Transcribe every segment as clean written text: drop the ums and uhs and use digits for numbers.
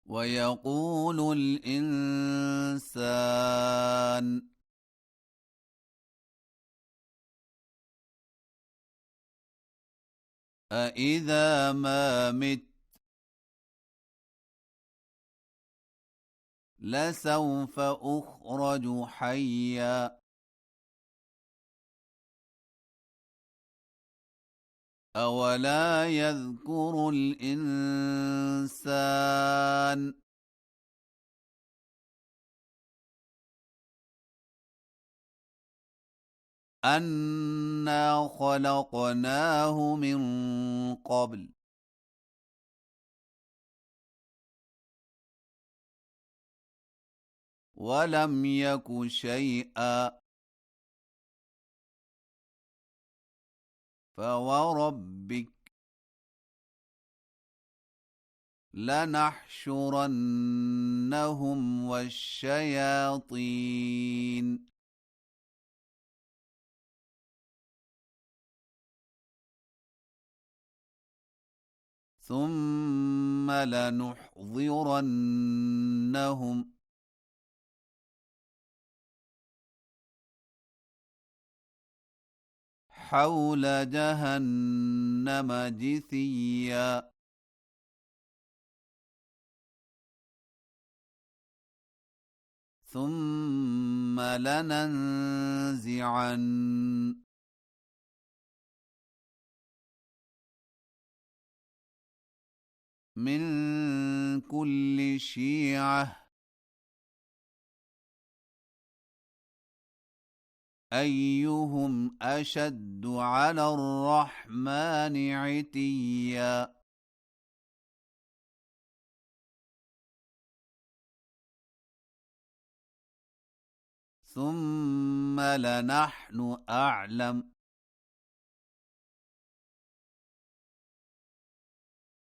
ويقول الإنسان أإذا ما مت لسوف أخرج حيا أولا يذكر الإنسان أنا خلقناه من قبل ولم يك شيئا فوربك لنحشرنهم والشياطين ثم لنحضرنهم حول جهنم جثيا ثم لننزعن من كل شيعة أيهم أشد على الرحمن عتيا ثم لنحن أعلم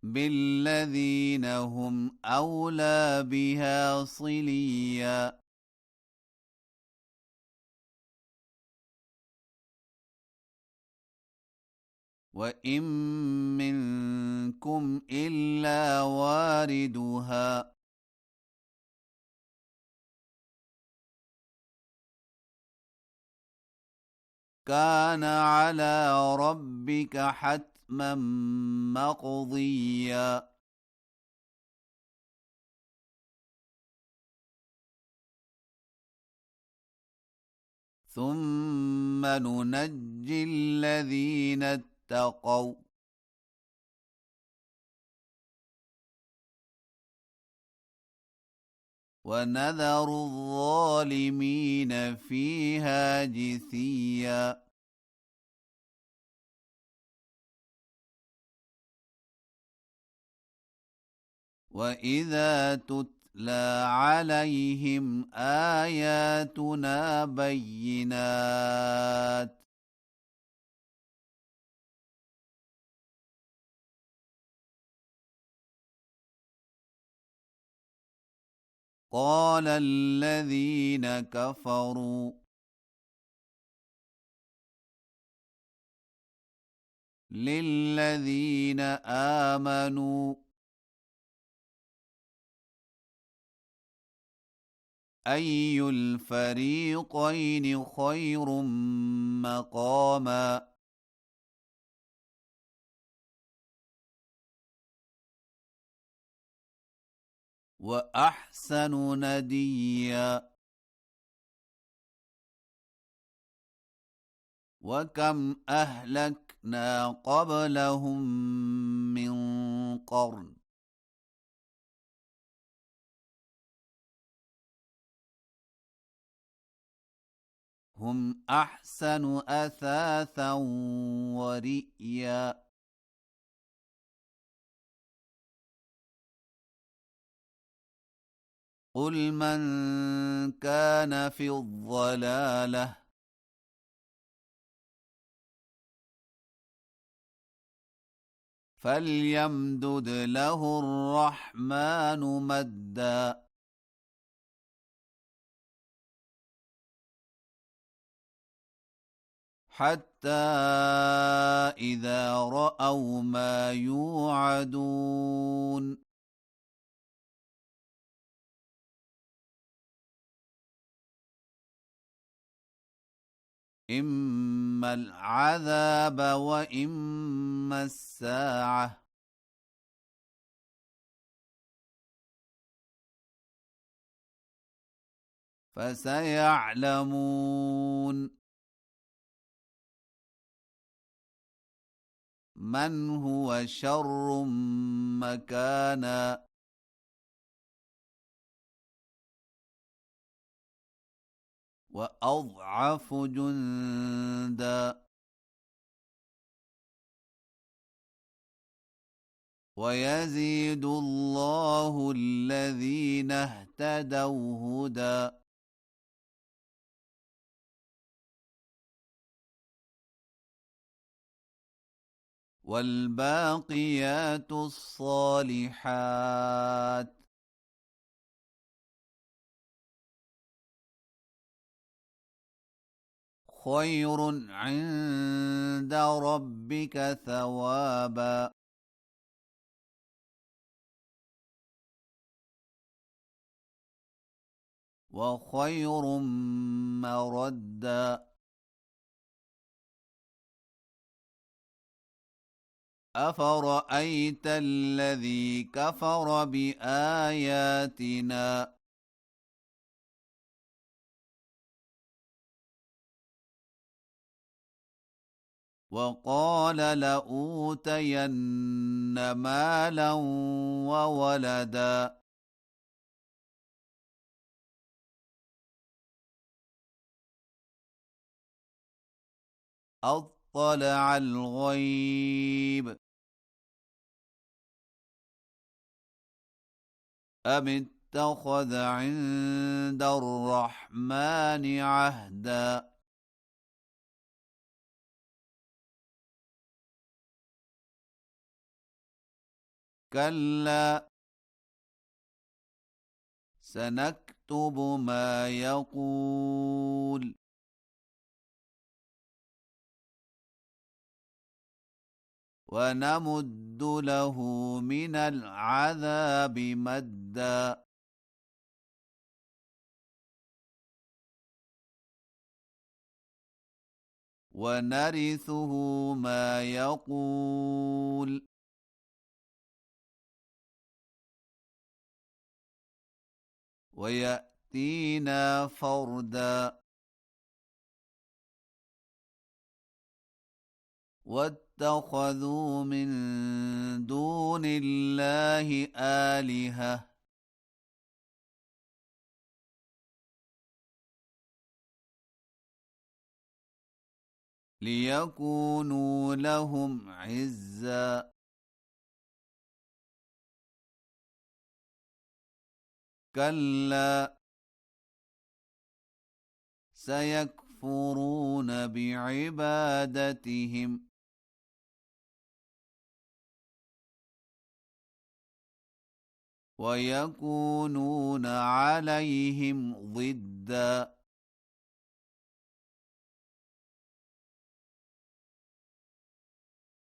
بالذين هم أولى بها صليا وإن منكم إلا واردها كان على ربك حتما مقضيا ثم ننجي الذين اتقوا ونذر الظالمين فيها جثيا وإذا تتلى عليهم آياتنا بينات قال الذين كفروا للذين آمنوا أي الفريقين خير مقاما وأحسن نديا وكم أهلكنا قبلهم من قرن هم أحسن أثاثا ورئيا قل من كان في الضلالة فليمدد له الرحمن مدا حتى إذا رأوا ما يوعدون إما العذاب وإما الساعة فسيعلمون من هو شر مكانا وأضعف جندا ويزيد الله الذين اهتدوا هدى والباقيات الصالحات خير عند ربك ثوابا وخير مردا أفرأيت الذي كفر بآياتنا وقال لأوتين مالا وولدا أطلع الغيب أم اتخذ عند الرحمن عهدا كلا سنكتب ما يقول ونمد له من العذاب مدا ونرثه ما يقول ويأتينا فردا واتخذوا من دون الله آلهة ليكونوا لهم عزا كلا سيكفرون بعبادتهم ويكونون عليهم ضدا